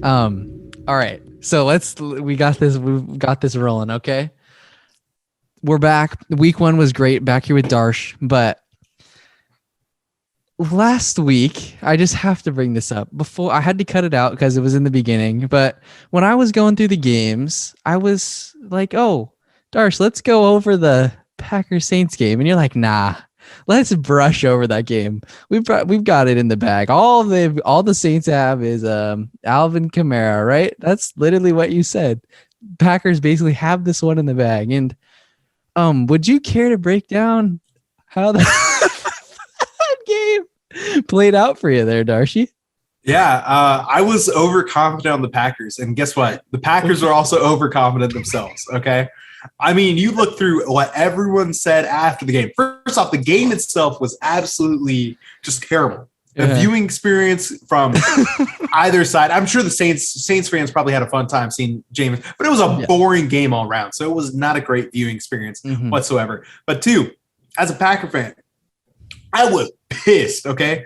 All right. So we got this rolling. Okay. We're back. Week 1 was great. Back here with Darsh, but last week, I just have to bring this up. Before I had to cut it out because it was in the beginning, but when I was going through the games, I was like, "Oh, Darsh, let's go over the Packers Saints game." And you're like, "Nah. Let's brush over that game. We've got it in the bag. All the Saints have is Alvin Kamara, right? That's literally what you said. Packers basically have this one in the bag. And would you care to break down how the game played out for you there, Darcy? Yeah, I was overconfident on the Packers, and guess what? The Packers are also overconfident themselves. Okay, I mean, you look through what everyone said after the game. First off, the game itself was absolutely just terrible. The viewing experience from either side. I'm sure the Saints fans probably had a fun time seeing Jameis, but it was a boring game all around. So it was not a great viewing experience whatsoever. But two, as a Packer fan, I was pissed. Okay,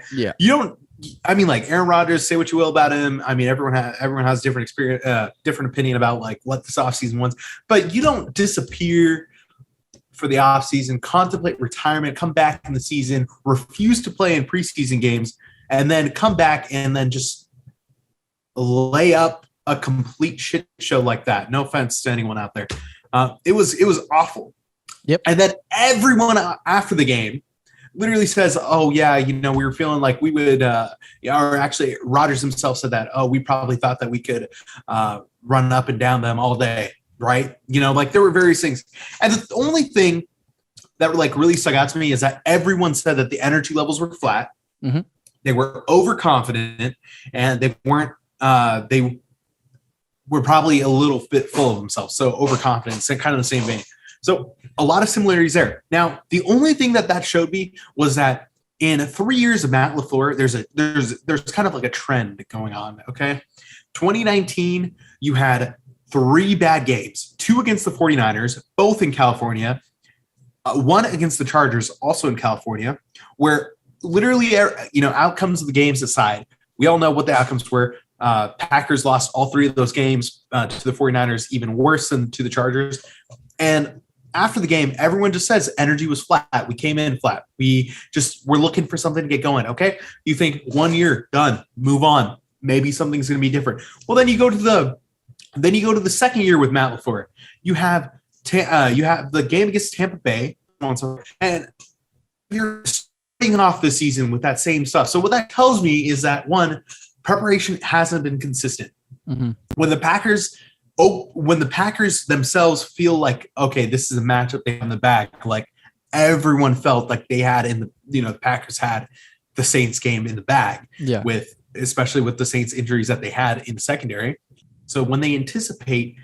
I mean, like Aaron Rodgers, say what you will about him. I mean, everyone has different experience, different opinion about like what this offseason wants. But you don't disappear for the offseason, contemplate retirement, come back in the season, refuse to play in preseason games, and then come back and then just lay up a complete shit show like that. No offense to anyone out there. It was awful. Yep. And then everyone after the game literally says, "Oh yeah, we were feeling like we would," or actually, Rodgers himself said that. "Oh, we probably thought that we could run up and down them all day, right?" Like there were various things, and the only thing that like really stuck out to me is that everyone said that the energy levels were flat. Mm-hmm. They were overconfident, and they weren't. They were probably a little bit full of themselves, so overconfident, kind of the same vein. So a lot of similarities there. Now, the only thing that showed me was that in 3 years of Matt LaFleur, there's kind of like a trend going on. Okay, 2019, you had 3 bad games: 2 against the 49ers, both in California, 1 against the Chargers, also in California, where literally, outcomes of the games aside, we all know what the outcomes were. Packers lost all 3 of those games to the 49ers, even worse than to the Chargers. And after the game, everyone just says energy was flat. We came in flat. We're looking for something to get going. Okay. You think 1 year, done, move on. Maybe something's going to be different. Well, then you go to the second year with Matt LaFleur. You have the game against Tampa Bay, and you're starting off the season with that same stuff. So what that tells me is that, one, preparation hasn't been consistent. Mm-hmm. When the Packers themselves feel like, okay, this is a matchup they have in the bag, like everyone felt like they had the Packers had the Saints game in the bag, especially with the Saints injuries that they had in the secondary. So when they anticipate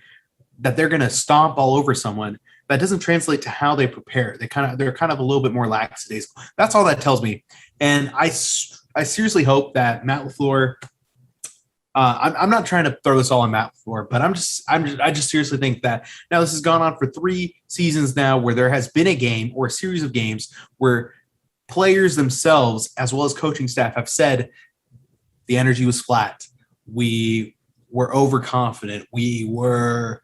that they're going to stomp all over someone, that doesn't translate to how they prepare. They're kind of a little bit more lackadaisical. That's all that tells me. And I seriously hope that Matt LaFleur. I'm not trying to throw this all on Matt LaFleur, but I just seriously think that now this has gone on for 3 seasons now, where there has been a game or a series of games where players themselves, as well as coaching staff, have said the energy was flat. We were overconfident. We were,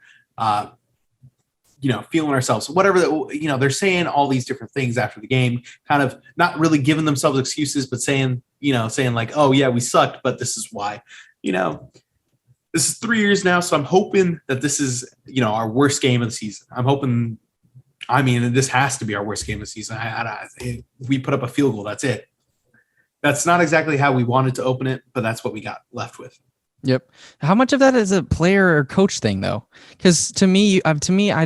feeling ourselves. Whatever they're saying all these different things after the game, kind of not really giving themselves excuses, but saying like, "Oh yeah, we sucked, but this is why." This is 3 years now, so I'm hoping that this is, our worst game of the season. This has to be our worst game of the season. We put up a field goal. That's it. That's not exactly how we wanted to open it, but that's what we got left with. Yep. How much of that is a player or coach thing, though? Because to me, I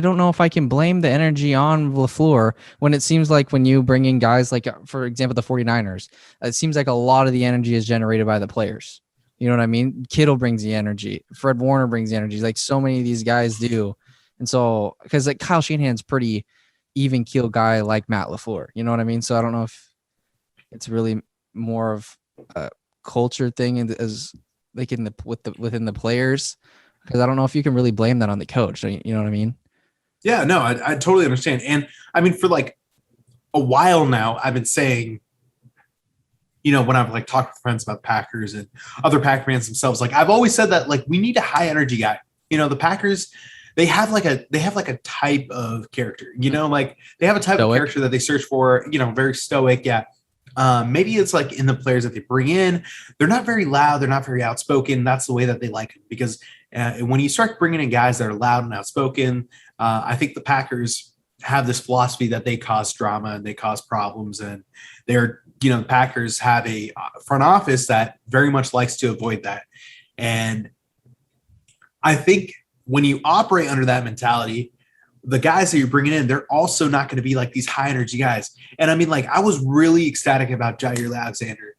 don't know if I can blame the energy on LaFleur when it seems like when you bring in guys like, for example, the 49ers, it seems like a lot of the energy is generated by the players. You know what I mean? Kittle brings the energy. Fred Warner brings the energy. Like so many of these guys do. And so, because like Kyle Shanahan's pretty even keel guy like Matt LaFleur. You know what I mean? So I don't know if it's really more of a culture thing as like within the players, because I don't know if you can really blame that on the coach. You know what I mean? Yeah, no, I totally understand. And I mean, for like a while now, I've been saying when I've like talked with friends about the Packers and other Packer fans themselves, like I've always said that like we need a high energy guy. The Packers, they have like a type of character, like they have a type of character that they search for, very stoic. Yeah. Maybe it's like in the players that they bring in, they're not very loud. They're not very outspoken. That's the way that they like them, because when you start bringing in guys that are loud and outspoken, I think the Packers have this philosophy that they cause drama and they cause problems, and the Packers have a front office that very much likes to avoid that. And I think when you operate under that mentality, the guys that you're bringing in, they're also not going to be like these high energy guys. And I mean, like, I was really ecstatic about Jair Alexander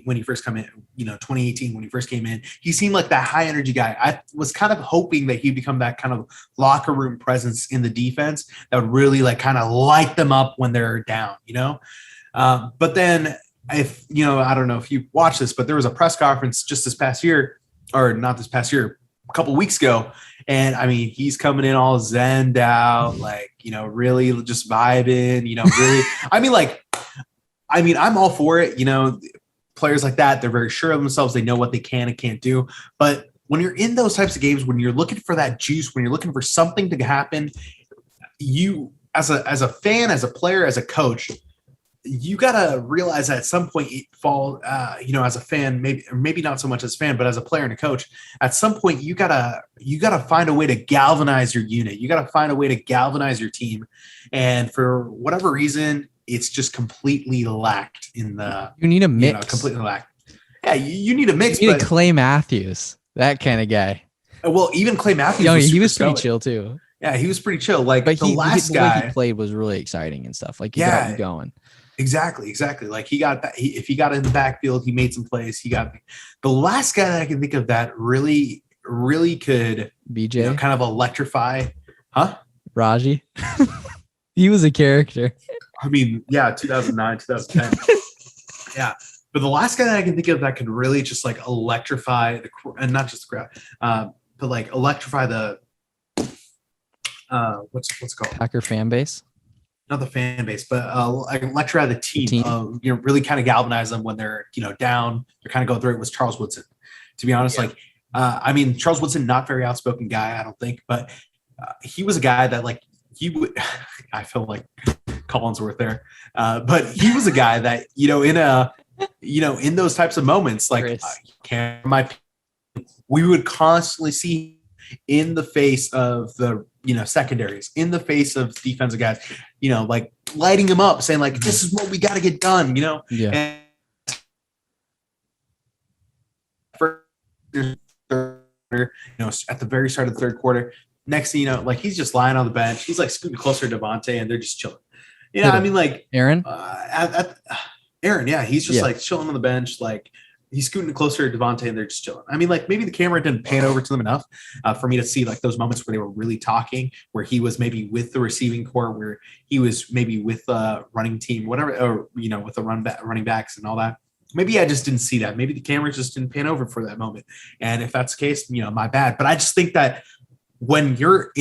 when he first come in, 2018, when he first came in. He seemed like that high energy guy. I was kind of hoping that he'd become that kind of locker room presence in the defense that would really like kind of light them up when they're down, but then if, I don't know if you watched this, but there was a press conference just this past year, or not this past year, a couple weeks ago. And I mean, he's coming in all zenned out, like, really just vibing, really, I'm all for it. Players like that, they're very sure of themselves. They know what they can and can't do. But when you're in those types of games, when you're looking for that juice, when you're looking for something to happen, you as a fan, as a player, as a coach, you got to realize that at some point as a fan, maybe not so much as a fan, but as a player and a coach, at some point you gotta find a way to galvanize your unit. You got to find a way to galvanize your team. And for whatever reason, it's just completely lacked in the, you need a mix, completely lacked. Yeah. You need a mix. You need a Clay Matthews, that kind of guy. Well, even Clay Matthews, he was pretty chill too. Yeah. He was pretty chill. Like, but the guy he played was really exciting and stuff. Like, he got you going. Exactly. Like he got that. If he got in the backfield, he made some plays. He got the last guy that I can think of that really, really could BJ kind of electrify. Huh? Raji. He was a character. I mean, yeah, 2009, 2010. Yeah. But the last guy that I can think of that could really just like electrify and not just the crowd, but like electrify the what's it called? Packer fan base. Not the fan base, but electrify the team. Really kind of galvanize them when they're down. They're kind of going through it. Was Charles Woodson, to be honest. Yeah. Charles Woodson, not very outspoken guy, I don't think, but he was a guy that like he would. I feel like Collinsworth there, but he was a guy that in those types of moments, like we would constantly see in the face of the secondaries, in the face of defensive guys, like lighting them up, saying like, this is what we got to get done, Yeah. And at the very start of the third quarter, next thing you know, like he's just lying on the bench. He's like scooting closer to Devontae and they're just chilling. Like Aaron, Aaron, yeah, he's just like chilling on the bench, like he's scooting closer to Devontae and they're just chilling. Like maybe the camera didn't pan over to them enough for me to see like those moments where they were really talking, where he was maybe with the receiving core, where he was maybe with the running team, whatever, or with the running backs and all that. Maybe I just didn't see that. Maybe the camera just didn't pan over for that moment. And if that's the case, my bad. But I just think that when you're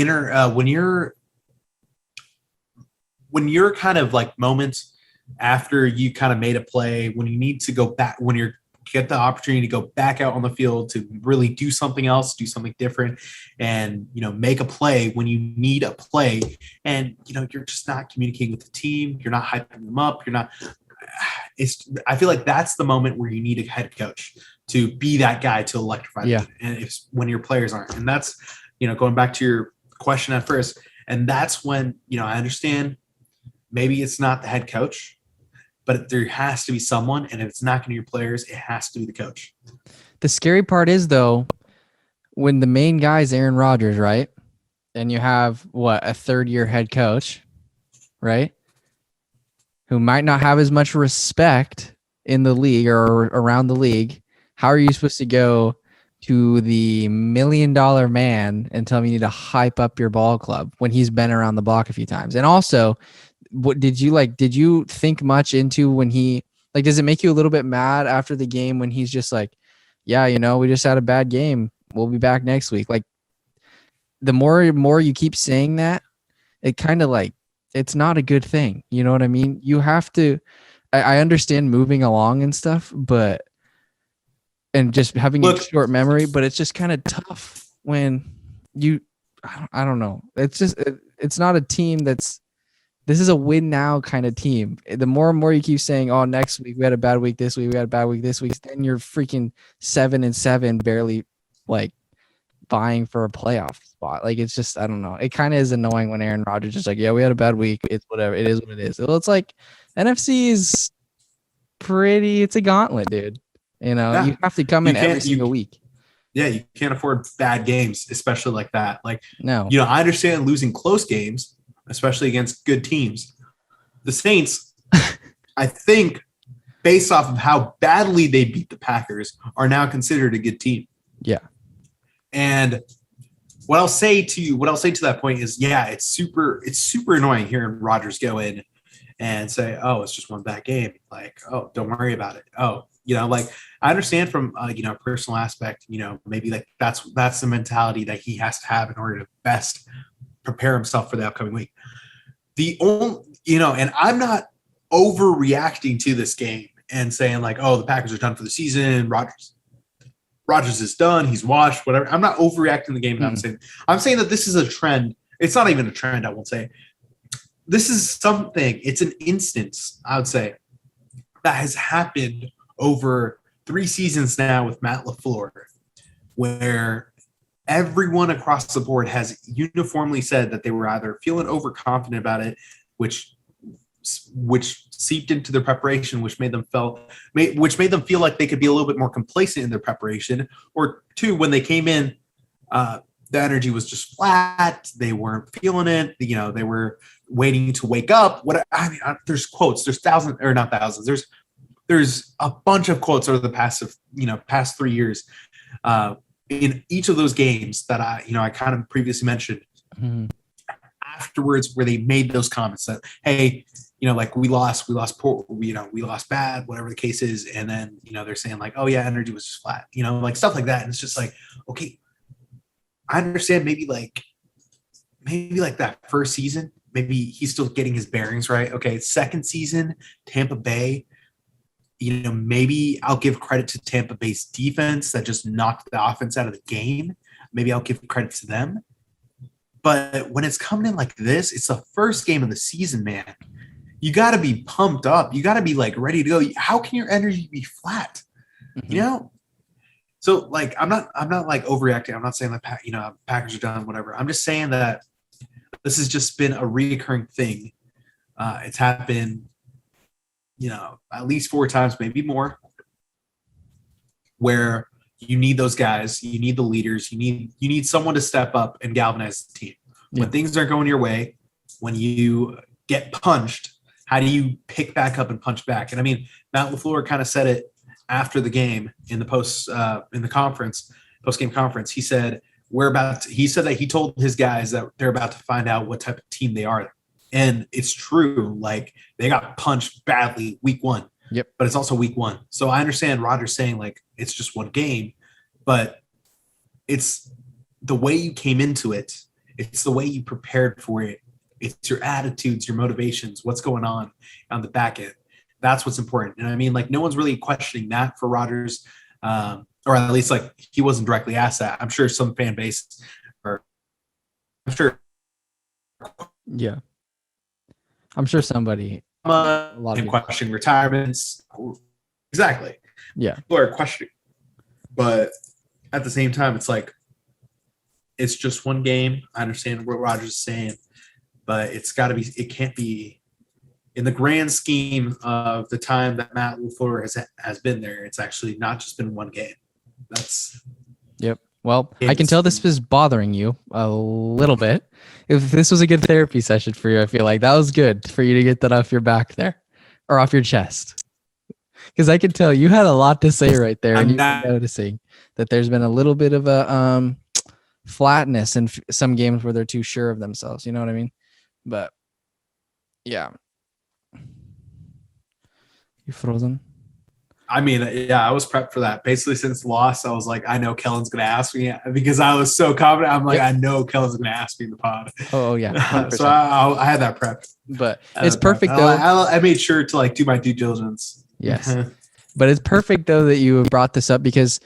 when you're kind of like moments after you kind of made a play, when you need to go back, when you get the opportunity to go back out on the field to really do something else, do something different, and make a play when you need a play, and you're just not communicating with the team, you're not hyping them up, I feel like that's the moment where you need a head coach to be that guy to electrify them. And when your players aren't, and that's going back to your question at first, and that's when I understand maybe it's not the head coach, but there has to be someone, and if it's not going to be your players, it has to be the coach. The scary part is, though, when the main guy is Aaron Rodgers, right? And you have, a third-year head coach, right? Who might not have as much respect in the league or around the league. How are you supposed to go to the $1 million man and tell him you need to hype up your ball club when he's been around the block a few times? And also, what did you think much into when he, like, does it make you a little bit mad after the game when he's just like, yeah, we just had a bad game, we'll be back next week? Like, the more you keep saying that, it kind of like, it's not a good thing. You know what I mean? You have to, I understand moving along and stuff, but and just having a Look, short memory, but it's just kind of tough when you I don't know. It's just it's not a team this is a win now kind of team. The more and more you keep saying, "Oh, next week we had a bad week, this week we had a bad week, this week," then you're freaking 7-7, barely like vying for a playoff spot. Like it's just I don't know. It kind of is annoying when Aaron Rodgers is like, "Yeah, we had a bad week. It's whatever. It is what it is." Well, it's like NFC is pretty. It's a gauntlet, dude. You know, yeah, you have to come you in every can't single week. yeah, you can't afford bad games, especially like that. Like, No. I understand losing close games, especially against good teams. The Saints, I think, based off of how badly they beat the Packers, are now considered a good team. Yeah. And what I'll say to that point is, yeah, it's super annoying hearing Rodgers go in and say, "Oh, it's just one bad game." Like, "Oh, don't worry about it." Oh, like I understand from a personal aspect, maybe like that's the mentality that he has to have in order to best prepare himself for the upcoming week. The only, and I'm not overreacting to this game and saying like, "Oh, the Packers are done for the season. Rodgers is done. He's washed. Whatever." I'm not overreacting the game. I'm saying that this is a trend. It's not even a trend. I won't say. This is something. It's an instance, I would say, that has happened over 3 seasons now with Matt LaFleur, where everyone across the board has uniformly said that they were either feeling overconfident about it, which seeped into their preparation, which made them feel like they could be a little bit more complacent in their preparation, or 2, when they came in, the energy was just flat. They weren't feeling it. They were waiting to wake up. There's quotes. There's thousands, or not thousands. There's a bunch of quotes over the past 3 years in each of those games that I kind of previously mentioned. Mm-hmm. Afterwards, where they made those comments that, hey, like we lost poor, we lost bad, whatever the case is, and then they're saying like, oh yeah, energy was just flat, like stuff like that, and it's just like, okay, I understand maybe like that first season, maybe he's still getting his bearings right. Okay, second season, Tampa Bay, maybe I'll give credit to Tampa Bay's defense that just knocked the offense out of the game. Maybe I'll give credit to them. But when it's coming in like this, it's the first game of the season, man. You got to be pumped up. You got to be like ready to go. How can your energy be flat? Mm-hmm. So like, I'm not like overreacting. I'm not saying that, Packers are done, whatever. I'm just saying that this has just been a recurring thing. It's happened, at least 4 times, maybe more, where you need those guys, you need the leaders, you need someone to step up and galvanize the team. Yeah. When things aren't going your way, when you get punched, how do you pick back up and punch back? And I mean, Matt LaFleur kind of said it after the game in the post-game conference. He said that he told his guys that they're about to find out what type of team they are. And it's true. Like, they got punched badly week 1. Yep. But it's also week 1. So I understand Rodgers saying like it's just one game, but it's the way you came into it. It's the way you prepared for it. It's your attitudes, your motivations, what's going on the back end. That's what's important. And I mean, like, no one's really questioning that for Rodgers, or at least like he wasn't directly asked that. I'm sure some fan base, or I'm sure. Yeah. I'm sure somebody. A lot of questioning retirements. Exactly. Yeah. People are questioning. But at the same time, it's like, it's just one game. I understand what Rodgers is saying, but it can't be, in the grand scheme of the time that Matt LaFleur has been there, it's actually not just been one game. Yep. Well, I can tell this is bothering you a little bit. If this was a good therapy session for you, I feel like that was good for you to get that off your back there, or off your chest. Because I can tell you had a lot to say right there, and you've been noticing that there's been a little bit of a flatness in some games where they're too sure of themselves. You know what I mean? But yeah, you frozen? I mean, yeah, I was prepped for that. Basically, since the loss, I was like, I know Kellen's going to ask me because I was so confident. I'm like, Yep. I know Kellen's going to ask me in the pod. Oh yeah, 100%. So I had that prep. But it's perfect though. I made sure to like do my due diligence. Yes. But it's perfect though that you brought this up because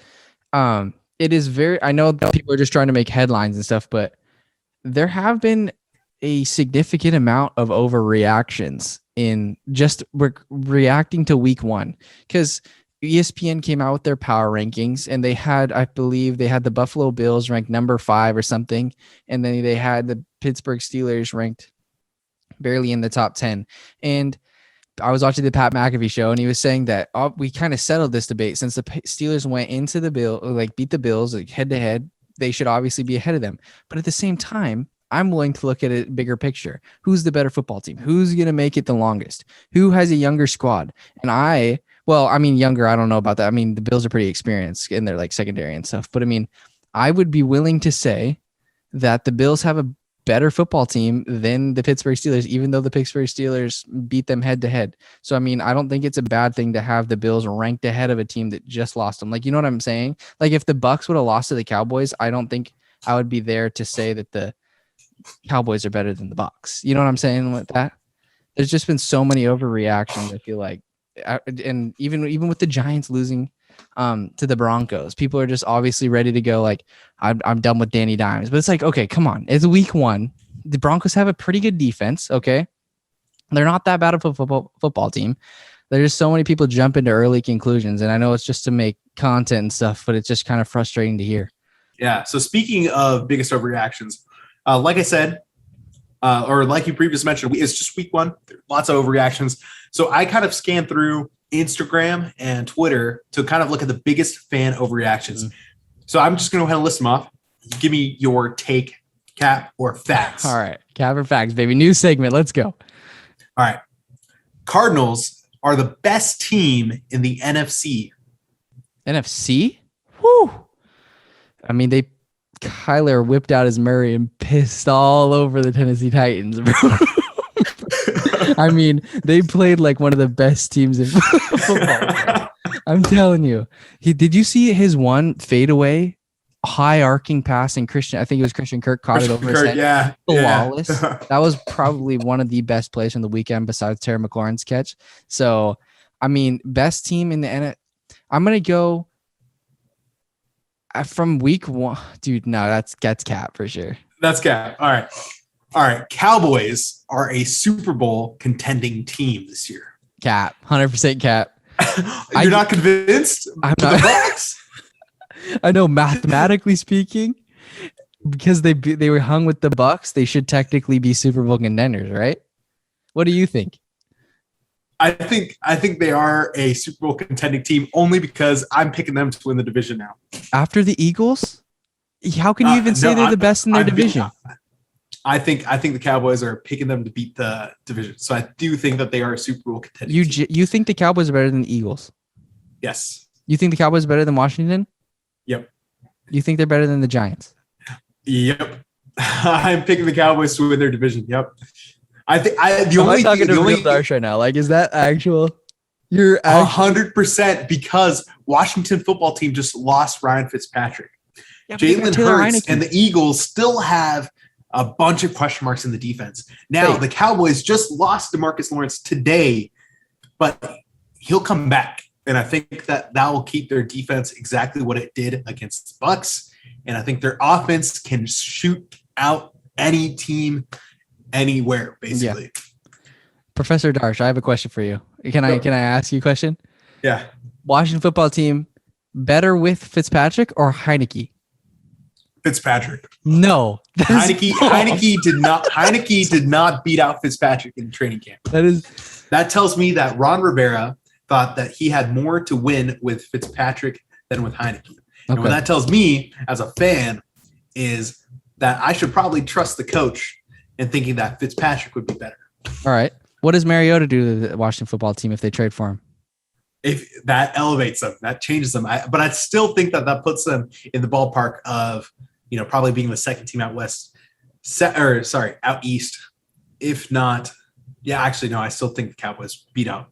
it is very, I know that people are just trying to make headlines and stuff, but there have been a significant amount of overreactions in just reacting to week one, because ESPN came out with their power rankings and they had, I believe they had the Buffalo Bills ranked number 5 or something. And then they had the Pittsburgh Steelers ranked barely in the top 10. And I was watching the Pat McAfee show and he was saying that we kind of settled this debate since the Steelers went into the beat the Bills like head to head. They should obviously be ahead of them. But at the same time, I'm willing to look at a bigger picture. Who's the better football team? Who's going to make it the longest? Who has a younger squad? And younger, I don't know about that. I mean, the Bills are pretty experienced in their like secondary and stuff. But I mean, I would be willing to say that the Bills have a better football team than the Pittsburgh Steelers, even though the Pittsburgh Steelers beat them head to head. So, I mean, I don't think it's a bad thing to have the Bills ranked ahead of a team that just lost them. Like, you know what I'm saying? Like if the Bucs would have lost to the Cowboys, I don't think I would be there to say that the Cowboys are better than the Bucs. You know what I'm saying with that? There's just been so many overreactions, I feel like. And even with the Giants losing to the Broncos, people are just obviously ready to go like, I'm done with Danny Dimes. But it's like, okay, come on. It's week one. The Broncos have a pretty good defense, okay? They're not that bad of a football team. There's just so many people jump into early conclusions, and I know it's just to make content and stuff, but it's just kind of frustrating to hear. Yeah, so speaking of biggest overreactions, like I said, or like you previously mentioned, it's just week one. Lots of overreactions. So I kind of scanned through Instagram and Twitter to kind of look at the biggest fan overreactions. Mm-hmm. So I'm just going to go ahead and list them off. Give me your take, cap, or facts. All right. Cap or facts, baby. New segment. Let's go. All right. Cardinals are the best team in the NFC. NFC? Whew. I mean, Kyler whipped out his Murray and pissed all over the Tennessee Titans, bro. I mean, they played like one of the best teams in football. I'm telling you. Did you see his one fadeaway, high arcing pass in Christian? I think it was Christian Kirk caught it over his head. Yeah. Flawless. That was probably one of the best plays from the weekend besides Terry McLaurin's catch. So, I mean, best team in the NFL. I'm going to go from week one. Dude, no, that's cap for sure. That's cap. All right. Cowboys are a Super Bowl contending team this year. Cap. 100% cap. You're not convinced? I'm not. The Bucs? I know, mathematically speaking, because they were hung with the Bucs, they should technically be Super Bowl contenders, right? What do you think? I think they are a Super Bowl contending team only because I'm picking them to win the division now. After the Eagles? How can you even say they're the best in their division? I think the Cowboys are picking them to beat the division. So I do think that they are a Super Bowl contending team. You think the Cowboys are better than the Eagles? Yes. You think the Cowboys are better than Washington? Yep. You think they're better than the Giants? Yep. I'm picking the Cowboys to win their division. Yep. I'm talking to real Darsh right now. Like, is that actual? You're 100% because Washington football team just lost Ryan Fitzpatrick. Yeah, Jalen Hurts and the Eagles still have a bunch of question marks in the defense. Now, the Cowboys just lost DeMarcus Lawrence today, but he'll come back. And I think that will keep their defense exactly what it did against the Bucs. And I think their offense can shoot out any team anywhere, basically. Yeah. Professor Darsh, I have a question for you. Can I ask you a question? Yeah. Washington football team better with Fitzpatrick or Heineke? Fitzpatrick. No. Heineke did not beat out Fitzpatrick in training camp. That tells me that Ron Rivera thought that he had more to win with Fitzpatrick than with Heineke. Okay. And what that tells me as a fan is that I should probably trust the coach in thinking that Fitzpatrick would be better. All right. What does Mariota do to the Washington football team if they trade for him? If that elevates them, that changes them. But I still think that puts them in the ballpark of, probably being the second team out west, out east. If not, I still think the Cowboys beat out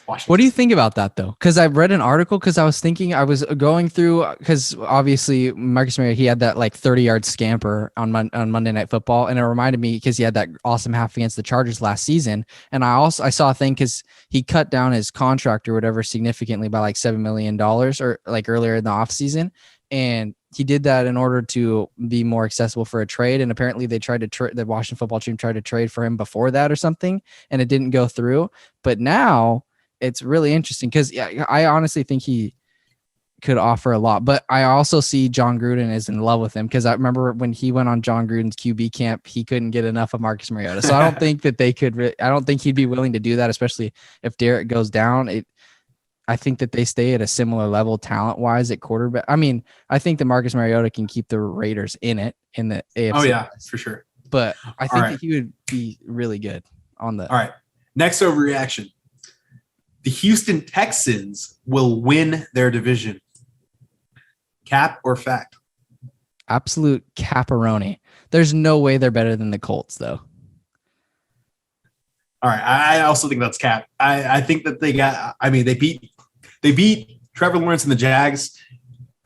Washington. What do you think about that though? Because I read an article because I was thinking I was going through because obviously Marcus Mariota, he had that like 30-yard scamper on Monday Night Football, and it reminded me because he had that awesome half against the Chargers last season. And I saw a thing because he cut down his contract or whatever significantly by like $7 million or like earlier in the offseason. And he did that in order to be more accessible for a trade. And apparently they tried to the Washington football team tried to trade for him before that or something, and it didn't go through. But now it's really interesting because I honestly think he could offer a lot. But I also see John Gruden is in love with him because I remember when he went on John Gruden's QB camp, he couldn't get enough of Marcus Mariota. So I don't think that they could. I don't think he'd be willing to do that, especially if Derek goes down. I think that they stay at a similar level talent-wise at quarterback. I mean, I think that Marcus Mariota can keep the Raiders in the AFC. Oh, yeah, for sure. But I think that he would be really good on the. All right. Next overreaction. The Houston Texans will win their division. Cap or fact? Absolute caparoni. There's no way they're better than the Colts, though. All right. I also think that's cap. I think that they beat Trevor Lawrence and the Jags.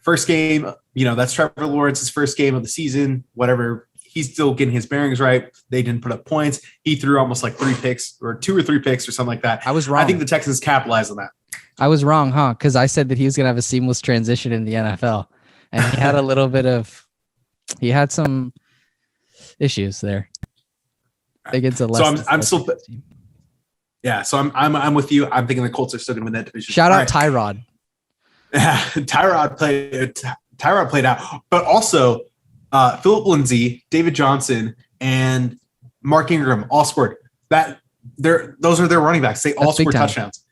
First game, that's Trevor Lawrence's first game of the season, whatever. He's still getting his bearings right. They didn't put up points. He threw almost like 3 picks or 2 or 3 picks or something like that. I was wrong. I think the Texans capitalized on that. I was wrong, huh? Because I said that he was going to have a seamless transition in the NFL. And he had a little bit of – he had some issues there. Against a less I'm still team. Yeah, so I'm with you. I'm thinking the Colts are still going to win that division. Shout out Tyrod. Tyrod played out, but also Philip Lindsay, David Johnson, and Mark Ingram all scored. Those are their running backs. They all scored touchdowns.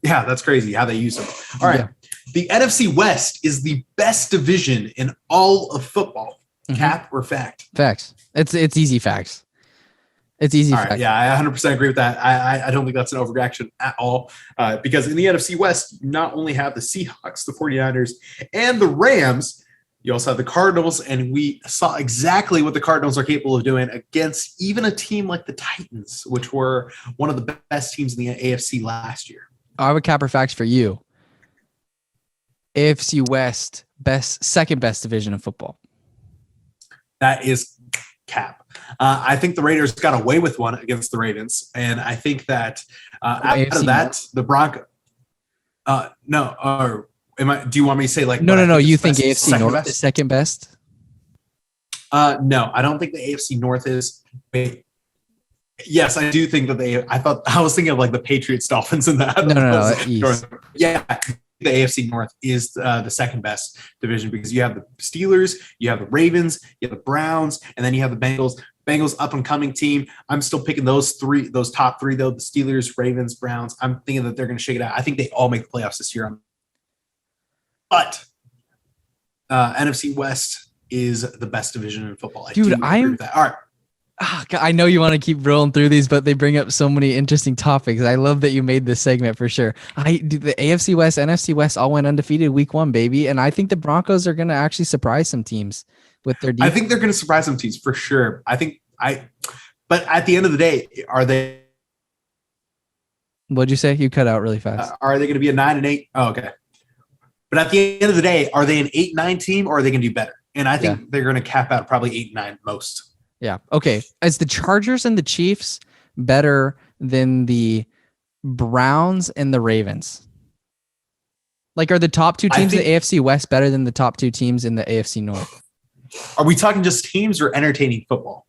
Yeah, that's crazy how they use them. All right. Yeah. The NFC West is the best division in all of football. Mm-hmm. Cap or fact? Facts. It's easy facts. It's easy. All right, yeah, I 100% agree with that. I don't think that's an overreaction at all because in the NFC West, you not only have the Seahawks, the 49ers, and the Rams, you also have the Cardinals, and we saw exactly what the Cardinals are capable of doing against even a team like the Titans, which were one of the best teams in the AFC last year. I have a cap or facts for you. AFC West, second best division of football. That is cap. I think the Raiders got away with one against the Ravens, and I think that out of that, the Broncos. No, or do you want me to say like? No. You think AFC North is second best? No, I don't think the AFC North is. Yes, I do think that I was thinking of like the Patriots, Dolphins, and that. No. Yeah. The AFC North is the second best division because you have the Steelers, you have the Ravens, you have the Browns, and then you have the Bengals. Bengals up and coming team. I'm still picking those top three though. The Steelers, Ravens, Browns. I'm thinking that they're going to shake it out. I think they all make the playoffs this year. But NFC West is the best division in football. Dude, agree with that. All right. I know you want to keep rolling through these, but they bring up so many interesting topics. I love that you made this segment for sure. The AFC West, NFC West all went undefeated week 1, baby. And I think the Broncos are going to actually surprise some teams with their defense. I think they're going to surprise some teams for sure. But at the end of the day, are they? What'd you say? You cut out really fast. Are they going to be a 9-8? Oh, okay. But at the end of the day, are they an 8-9 team or are they going to do better? And I think they're going to cap out probably 8-9 most. Yeah. Okay. Is the Chargers and the Chiefs better than the Browns and the Ravens? Like, are the top 2 teams in the AFC West better than the top 2 teams in the AFC North? Are we talking just teams or entertaining football?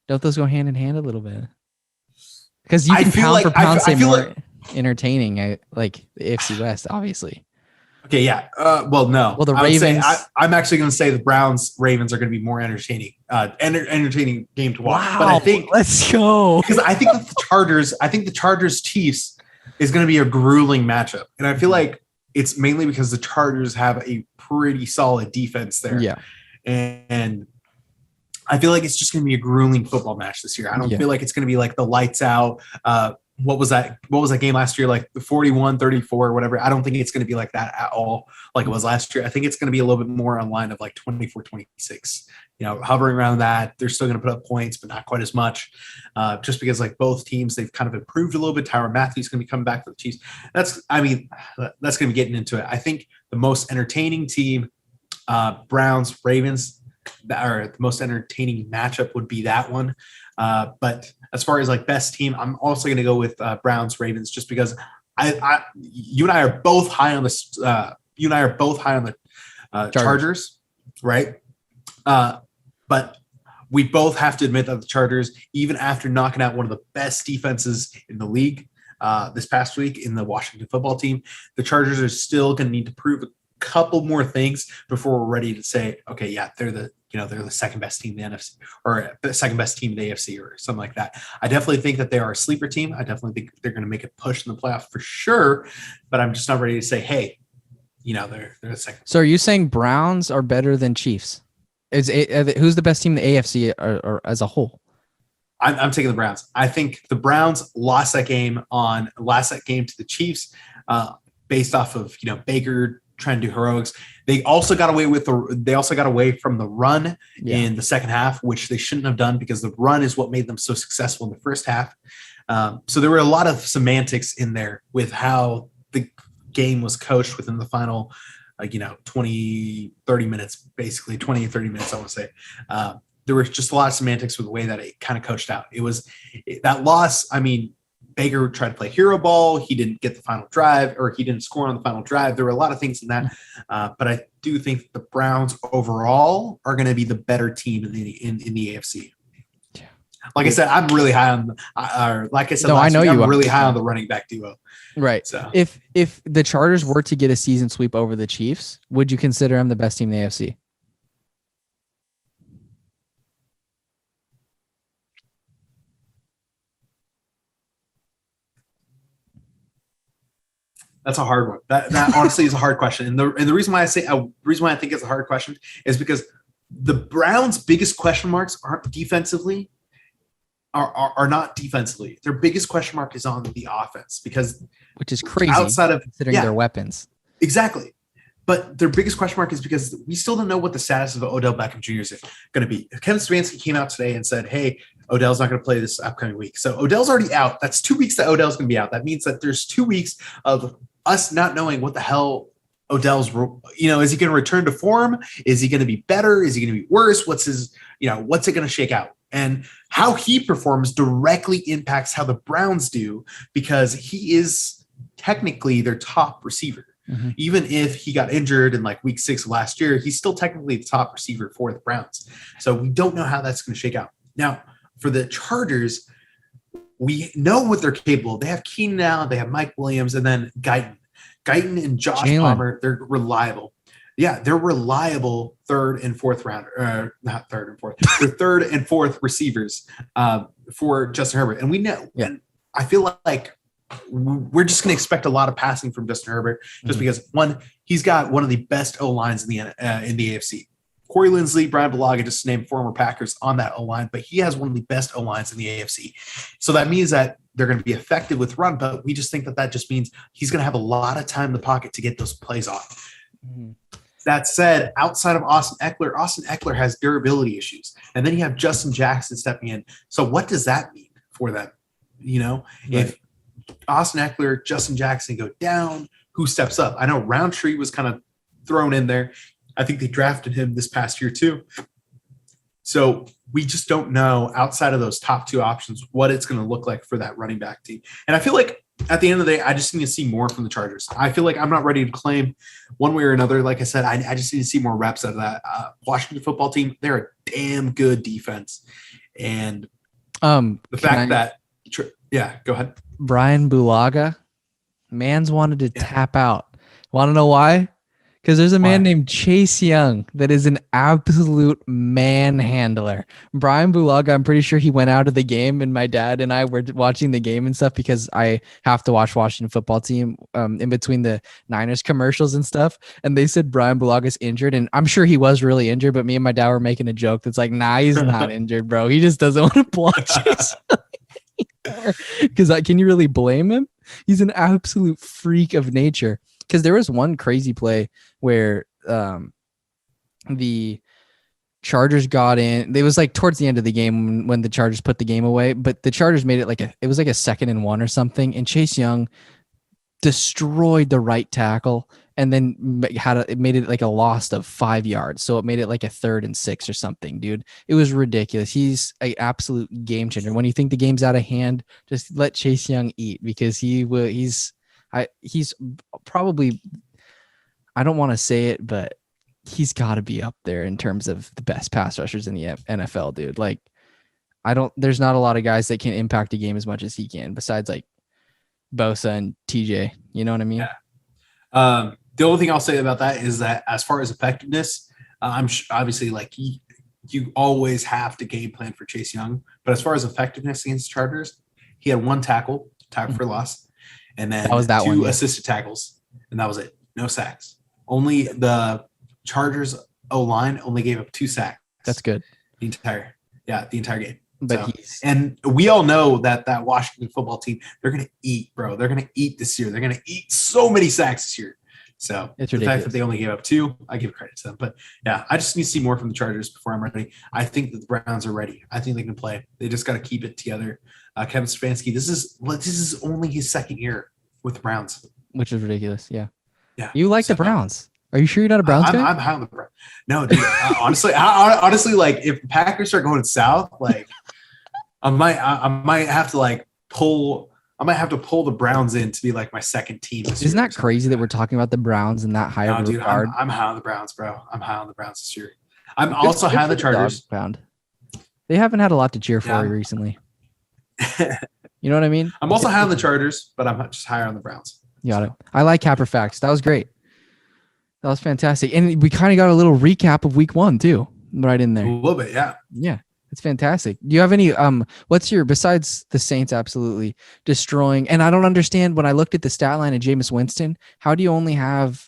Don't those go hand in hand a little bit? Because you can pound for pound say more entertaining, like the AFC West, obviously. Okay, yeah. Well, no. Well, the Ravens. I'm actually going to say the Ravens are going to be more entertaining, entertaining game to watch. Wow, but I think let's go because I think that the Chargers Chiefs is going to be a grueling matchup, and I feel like it's mainly because the Chargers have a pretty solid defense there. Yeah, and I feel like it's just going to be a grueling football match this year. I don't feel like it's going to be like the lights out. What was that game last year? Like the 41-34 or whatever. I don't think it's going to be like that at all. Like it was last year. I think it's going to be a little bit more on line of like 24-26 hovering around that. They're still going to put up points, but not quite as much, just because like both teams, they've kind of improved a little bit. Tyrann Mathieu's going to be coming back for the Chiefs. That's going to be getting into it. I think the most entertaining team, Browns, Ravens, or the most entertaining matchup would be that one. But as far as like best team, I'm also going to go with Browns, Ravens, just because you and I are both high on this. You and I are both high on the Chargers, right? But we both have to admit that the Chargers, even after knocking out one of the best defenses in the league this past week in the Washington football team, the Chargers are still going to need to prove a couple more things before we're ready to say, okay, yeah, they're the second best team in the NFC, or the second best team in the AFC, or something like that. I definitely think that they are a sleeper team. I definitely think they're going to make a push in the playoff for sure, but I'm just not ready to say, hey, they're the second. So are you saying Browns are better than Chiefs? Who's the best team in the AFC or as a whole? I'm taking the Browns. I think the Browns lost that game to the Chiefs based off of Baker trying to do heroics. They also got away from the run in the second half, which they shouldn't have done, because the run is what made them so successful in the first half. So there were a lot of semantics in there with how the game was coached within the final 20, 30 minutes, basically 20, 30 minutes, I want to say. There was just a lot of semantics with the way that it kind of coached out. It was that loss. I mean, Baker tried to play hero ball. He didn't get the final drive, or he didn't score on the final drive. There were a lot of things in that. But I do think the Browns overall are going to be the better team in the AFC. Like I said, I'm really high on. Like I said, no, I know I'm really high on the running back duo. Right. So if the Chargers were to get a season sweep over the Chiefs, would you consider them the best team in the AFC? That's a hard one. That honestly is a hard question. And the reason why I think it's a hard question is because the Browns' biggest question marks aren't defensively. Are not defensively. Their biggest question mark is on the offense, which is crazy outside of considering their weapons. Exactly. But their biggest question mark is because we still don't know what the status of Odell Beckham Jr. is going to be. Kevin Stefanski came out today and said, hey, Odell's not going to play this upcoming week. So Odell's already out. That's 2 weeks that Odell's going to be out. That means that there's 2 weeks of us not knowing what the hell Odell's, is he going to return to form? Is he going to be better? Is he going to be worse? What's it going to shake out? And how he performs directly impacts how the Browns do, because he is technically their top receiver. Mm-hmm. Even if he got injured in like week 6 of last year, he's still technically the top receiver for the Browns. So we don't know how that's going to shake out. Now, for the Chargers, we know what they're capable of. They have Keenan now, they have Mike Williams, and then Guyton and Josh Palmer, they're reliable. Yeah, they're reliable third and fourth rounder, not third and fourth. They're third and fourth receivers for Justin Herbert. And we know, and I feel like we're just going to expect a lot of passing from Justin Herbert, just because, one, he's got one of the best O-lines in the AFC. Corey Linsley, Brian Bulaga, just to name former Packers on that O-line, but he has one of the best O-lines in the AFC. So that means that they're going to be effective with run, but we just think that just means he's going to have a lot of time in the pocket to get those plays off. Mm-hmm. That said, outside of Austin Eckler has durability issues. And then you have Justin Jackson stepping in. So what does that mean for them? Right. If Austin Eckler, Justin Jackson go down, who steps up? I know Roundtree was kind of thrown in there. I think they drafted him this past year too. So we just don't know, outside of those top 2 options, what it's going to look like for that running back team. And I feel like at the end of the day, I just need to see more from the Chargers. I feel like I'm not ready to claim one way or another. Like I said, I just need to see more reps out of that Washington football team. They're a damn good defense. And the fact that go ahead. Brian Bulaga, man's wanted to tap out. Want to know why? Because there's a man named Chase Young that is an absolute manhandler. Brian Bulaga, I'm pretty sure he went out of the game, and my dad and I were watching the game and stuff, because I have to watch Washington football team in between the Niners commercials and stuff. And they said Brian Bulaga's injured, and I'm sure he was really injured, but me and my dad were making a joke that's like, nah, he's not injured, bro. He just doesn't want to block Chase. Because can you really blame him? He's an absolute freak of nature. Because there was one crazy play where the Chargers got in. It was like towards the end of the game when the Chargers put the game away, but the Chargers made it it was like a 2nd and 1 or something, and Chase Young destroyed the right tackle and then it made it like a loss of 5 yards. So it made it like a 3rd and 6 or something, dude. It was ridiculous. He's an absolute game changer. When you think the game's out of hand, just let Chase Young eat, because he's probably, I don't want to say it, but he's got to be up there in terms of the best pass rushers in the NFL, dude. Like, there's not a lot of guys that can impact a game as much as he can, besides like Bosa and TJ. You know what I mean? Yeah. The only thing I'll say about that is that as far as effectiveness, obviously like you always have to game plan for Chase Young, but as far as effectiveness against the Chargers, he had 1 tackle for loss, and then that was 2 assisted tackles, and that was it. No sacks. Only the Chargers O-line only gave up 2 sacks. That's good. The entire game. But and we all know that Washington football team, they're going to eat, bro. They're going to eat this year. They're going to eat so many sacks this year. So it's the ridiculous. fact that they only gave up 2, I give credit to them. But yeah, I just need to see more from the Chargers before I'm ready. I think that the Browns are ready. I think they can play. They just got to keep it together. Kevin Stefanski, this is only his 2nd year with the Browns, which is ridiculous. Yeah. You like the Browns? Are you sure you're not a Browns guy? I'm high on the Browns. No, dude. honestly, like if the Packers start going south, like I might have to pull the Browns in to be like my second team. Isn't that crazy that we're talking about the Browns in that high of a regard? I'm high on the Browns, bro. I'm high on the Browns this year. I'm also high on the Chargers. Pound. They haven't had a lot to cheer for recently. You know what I mean? I'm also high on the Chargers, but I'm just higher on the Browns. Got it. I like Capper Facts. That was great. That was fantastic. And we kind of got a little recap of week 1 too, right in there. A little bit, yeah. Yeah. It's fantastic. Do you have any what's your, besides the Saints absolutely destroying, and I don't understand when I looked at the stat line of Jameis Winston, how do you only have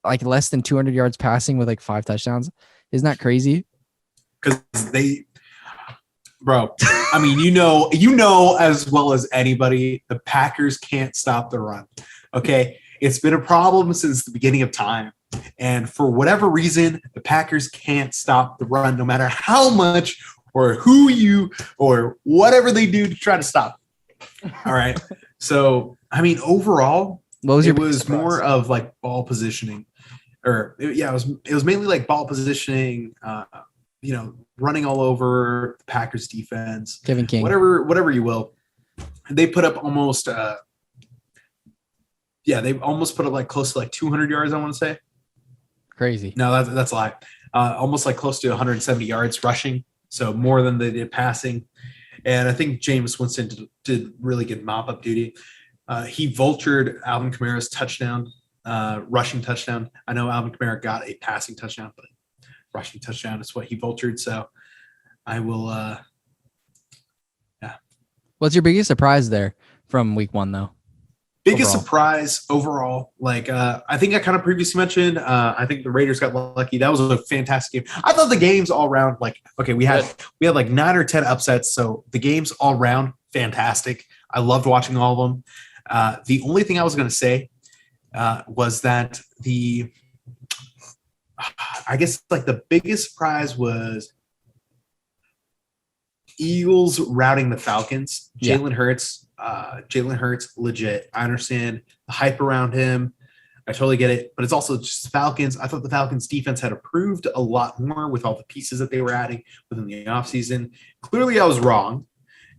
like less than 200 yards passing with like 5 touchdowns? Isn't that crazy? Because bro, I mean, you know as well as anybody, the Packers can't stop the run. Okay. It's been a problem since the beginning of time. And for whatever reason, the Packers can't stop the run, no matter how much or who or whatever they do to try to stop it. All right. So, I mean, overall, it was more of like ball positioning, it was mainly like ball positioning, running all over the Packers defense, Kevin King, whatever you will. They put up almost, they almost put up like close to like 200 yards, I want to say. Crazy. No, that's a lie. Almost like close to 170 yards rushing. So more than they did passing. And I think Jameis Winston did really good mop-up duty. He vultured Alvin Kamara's touchdown, rushing touchdown. I know Alvin Kamara got a passing touchdown, but rushing touchdown is what he vultured. So I will, What's your biggest surprise there from week 1, though? Biggest surprise overall, I think I kind of previously mentioned, I think the Raiders got lucky. That was a fantastic game. I thought the games all around, we had like 9 or 10 upsets. So the games all around, fantastic. I loved watching all of them. The only thing I was going to say was that I guess like the biggest surprise was Eagles routing the Falcons. Jalen Hurts, legit. I understand the hype around him. I totally get it. But it's also just Falcons. I thought the Falcons defense had improved a lot more with all the pieces that they were adding within the offseason. Clearly, I was wrong.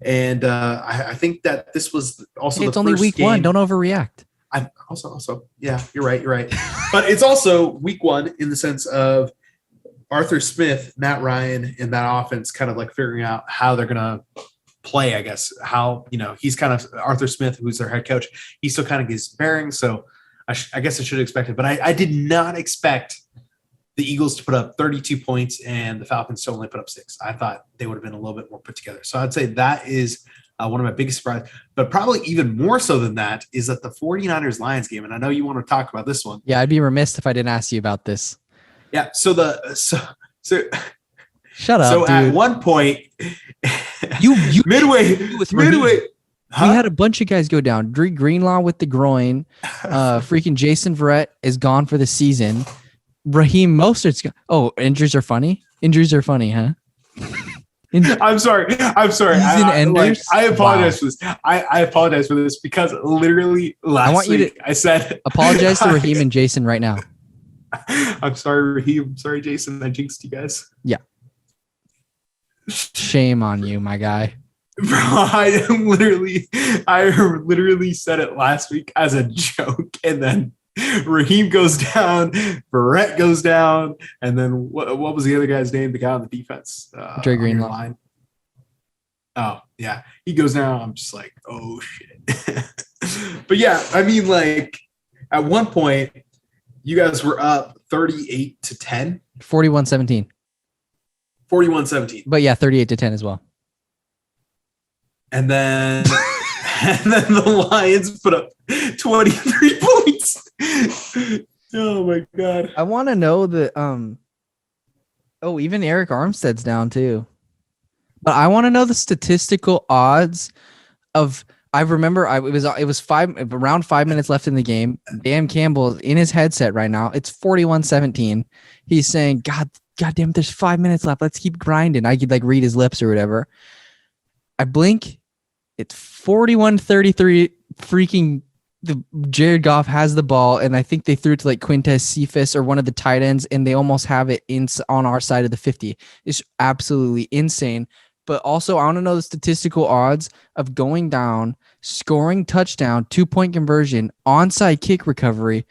And I think that this was also it's only week 1. Don't overreact. I'm also, yeah, you're right. But it's also week 1 in the sense of Arthur Smith, Matt Ryan, and that offense kind of like figuring out how they're going to play, I guess, how, he's kind of Arthur Smith, who's their head coach. He still kind of gets bearings. So I guess I should have expected, but I did not expect the Eagles to put up 32 points and the Falcons to only put up 6. I thought they would have been a little bit more put together. So I'd say that is one of my biggest surprises, but probably even more so than that is that the 49ers Lions game. And I know you want to talk about this one. Yeah. I'd be remiss if I didn't ask you about this. Yeah. So shut up. So dude. At one point, you midway. Huh? We had a bunch of guys go down. Drew Greenlaw with the groin. Freaking Jason Verrett is gone for the season. Raheem Mostert's injuries are funny. Injuries are funny, huh? I'm sorry. Season enders? I apologize Wow. for this. I apologize for this because literally last week I said apologize to Raheem and Jason right now. I'm sorry, Raheem. I'm sorry, Jason. I jinxed you guys. Yeah. Shame on you, my guy. Bro, I literally said it last week as a joke, and then Raheem goes down, Barrett goes down, and then what was the other guy's name? The guy on the defense, Dre on your Greenlaw. line. Oh yeah, he goes down. I'm just like, oh shit. But yeah, I mean, like at one point, you guys were up 38-10, 41-17. 41-17. But yeah, 38-10 as well. And then the Lions put up 23 points. Oh my god. I want to know that even Eric Armstead's down too. But I want to know the statistical odds of it was around 5 minutes left in the game. Dan Campbell in his headset right now. It's 41-17. He's saying, God damn it, there's 5 minutes left. Let's keep grinding. I could like read his lips or whatever. I blink. It's 41-33. Freaking Jared Goff has the ball, and I think they threw it to like Quintez Cephas or one of the tight ends, and they almost have it on our side of the 50. It's absolutely insane. But also, I want to know the statistical odds of going down, scoring touchdown, 2-point conversion, onside kick recovery,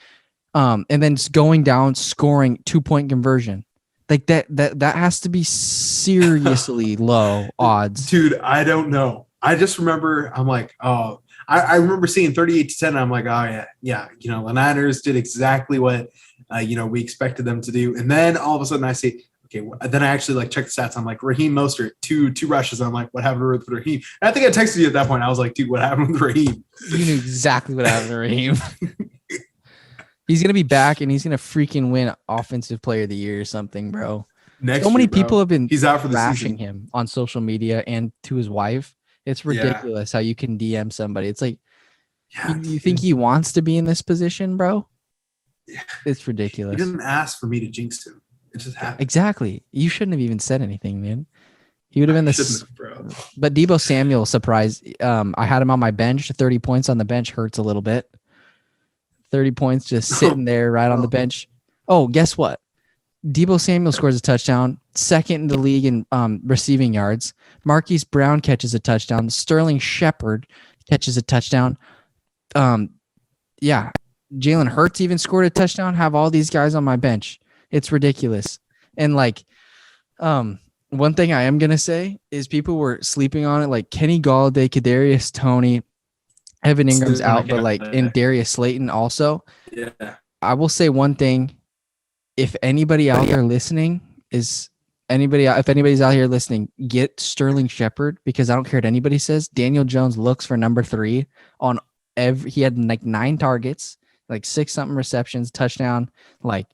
and then going down, scoring 2-point conversion. Like that has to be seriously low odds. Dude, I don't know. I just remember, I'm like, oh, I remember seeing 38-10. And I'm like, oh yeah. You know, the Niners did exactly what, we expected them to do. And then all of a sudden I see, okay, then I actually like checked the stats. I'm like, Raheem Mostert, two rushes. I'm like, what happened with Raheem? And I think I texted you at that point. I was like, dude, what happened with Raheem? You knew exactly what happened to Raheem. He's going to be back and he's going to freaking win Offensive Player of the Year or something, bro. So many people have been bashing him on social media and to his wife. It's ridiculous how you can DM somebody. It's like, you think he wants to be in this position, bro? Yeah. It's ridiculous. He didn't ask for me to jinx him. It just happened. Exactly. You shouldn't have even said anything, man. He would have been this. Bro. But Deebo Samuel surprised. I had him on my bench. 30 points on the bench hurts a little bit. 30 points just sitting there right on the bench. Oh, guess what? Deebo Samuel scores a touchdown, second in the league in receiving yards. Marquise Brown catches a touchdown. Sterling Shepard catches a touchdown. Jalen Hurts even scored a touchdown. Have all these guys on my bench. It's ridiculous. And like, one thing I am gonna say is people were sleeping on it. Like Kenny Galladay, Kadarius Toney, Evan Ingram's out, but like and Darius Slayton also. Yeah. I will say one thing. If anybody out there listening if anybody's out here listening, get Sterling Shepard, because I don't care what anybody says. Daniel Jones looks for number 3 on he had like 9 targets, like 6 something receptions, touchdown. Like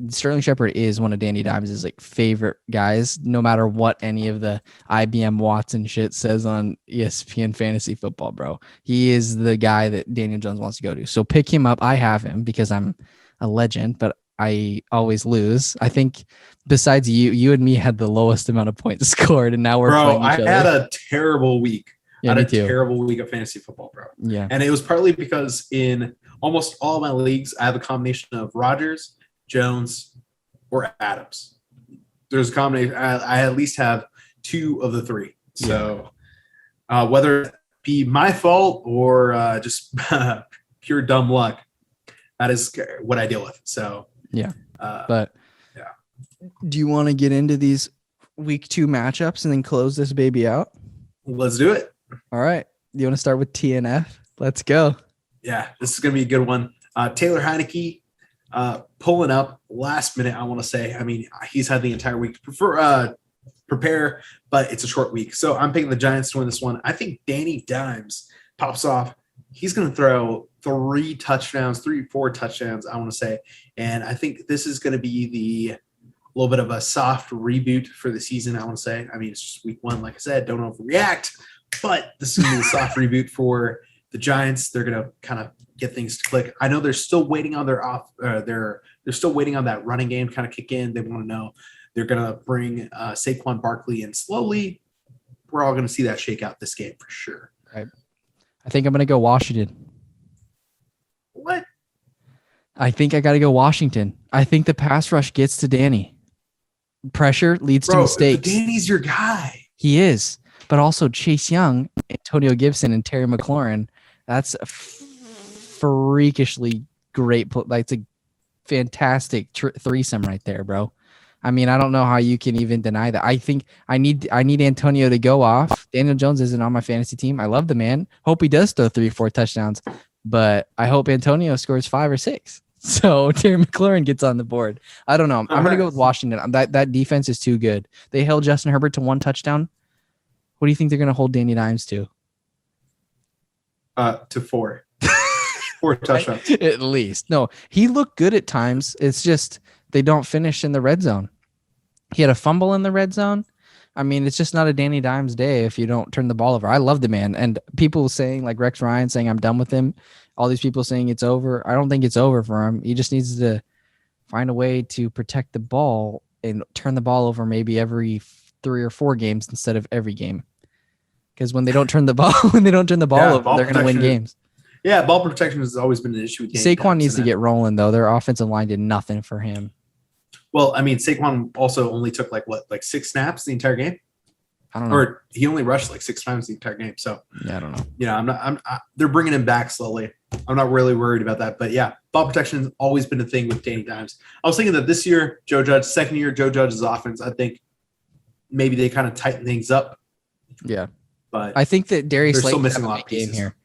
Sterling Shepard is one of Danny Dimes' like favorite guys, no matter what any of the IBM Watson shit says on ESPN Fantasy Football, bro. He is the guy that Daniel Jones wants to go to. So pick him up. I have him because I'm a legend, but I always lose. I think besides you and me had the lowest amount of points scored, and now we're playing each other. I had a terrible week. Yeah, I had a terrible week of fantasy football, bro. Yeah. And it was partly because in almost all of my leagues, I have a combination of Rodgers, Jones, or Adams. There's a combination. I at least have 2 of the 3. So whether it be my fault or just pure dumb luck, that is what I deal with. So do you want to get into these week 2 matchups and then close this baby out? Let's do it. All right. You want to start with TNF? Let's go. Yeah, this is going to be a good one. Taylor Heineke pulling up last minute, I want to say. I mean, he's had the entire week to prepare, but it's a short week. So I'm picking the Giants to win this one. I think Danny Dimes pops off. He's going to throw 4 touchdowns, I want to say. And I think this is going to be a little bit of a soft reboot for the season, I want to say. I mean, it's just week 1, like I said, don't overreact, but this is going to be a soft reboot for the Giants. They're going to kind of get things to click. I know they're still waiting on they're still waiting on that running game to kind of kick in. They want to know They're going to bring Saquon Barkley in slowly. We're all going to see that shake out this game for sure. Right. I think I'm going to go Washington. What? I think I got to go Washington. I think the pass rush gets to Danny. Pressure leads to mistakes. Danny's your guy. He is. But also Chase Young, Antonio Gibson, and Terry McLaurin. That's a freakishly great. Like, it's a fantastic threesome right there, bro. I mean, I don't know how you can even deny that. I think I need Antonio to go off. Daniel Jones isn't on my fantasy team. I love the man. Hope he does throw 3-4 touchdowns. But I hope Antonio scores 5 or 6. So Terry McLaurin gets on the board. I don't know. I'm going to go with Washington. That defense is too good. They held Justin Herbert to 1 touchdown. What do you think they're going to hold Danny Dimes to? To 4. 4 touchdowns. At least. No, he looked good at times. It's just they don't finish in the red zone. He had a fumble in the red zone. I mean, it's just not a Danny Dimes day if you don't turn the ball over. I love the man. And people saying, like Rex Ryan saying, I'm done with him. All these people saying it's over. I don't think it's over for him. He just needs to find a way to protect the ball and turn the ball over maybe every 3 or 4 games instead of every game. Because when they don't turn the ball, over, they're going to win games. Yeah, ball protection has always been an issue with Danny Saquon needs to get rolling, though. Their offensive line did nothing for him. Well, I mean, Saquon also only took like 6 snaps the entire game. I don't know. Or he only rushed like 6 times the entire game. So yeah, I don't know. Yeah, they're bringing him back slowly. I'm not really worried about that. But yeah, ball protection has always been a thing with Danny Dimes. I was thinking that this year, second year, Joe Judge's offense, I think maybe they kind of tighten things up. Yeah. But I think that Darius Slayton Slayton's missing a lot a of big game pieces here.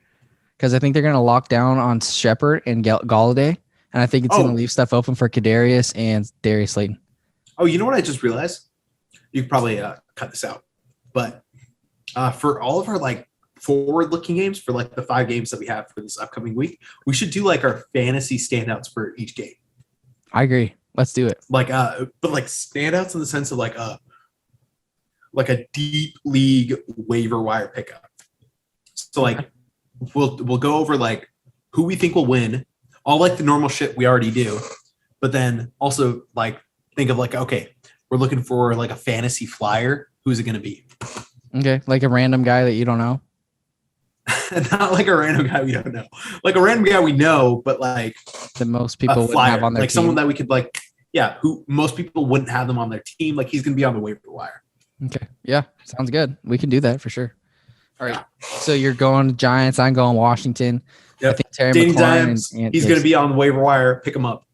Because I think they're going to lock down on Shepard and Galladay. And I think it's going to leave stuff open for Kadarius and Darius Slayton. Oh, you know what I just realized? You could probably cut this out. But for all of our like forward-looking games, for like the 5 games that we have for this upcoming week, we should do like our fantasy standouts for each game. I agree. Let's do it. Like, but like standouts in the sense of like a deep league waiver wire pickup. So like we'll go over like who we think will win, all like the normal shit we already do, but then also like think of like, okay, we're looking for like a fantasy flyer. Who's it going to be? Okay, like a random guy that you don't know. Not like a random guy we don't know. Like a random guy we know, but like that most people wouldn't have on their like team. Someone that we could like, yeah, who most people wouldn't have them on their team. Like he's going to be on the waiver wire. Okay. Yeah. Sounds good. We can do that for sure. All right. So you're going Giants. I'm going Washington. Yep. I think Terry Danny McLaurin Dimes, he's going to be on the waiver wire. Pick him up.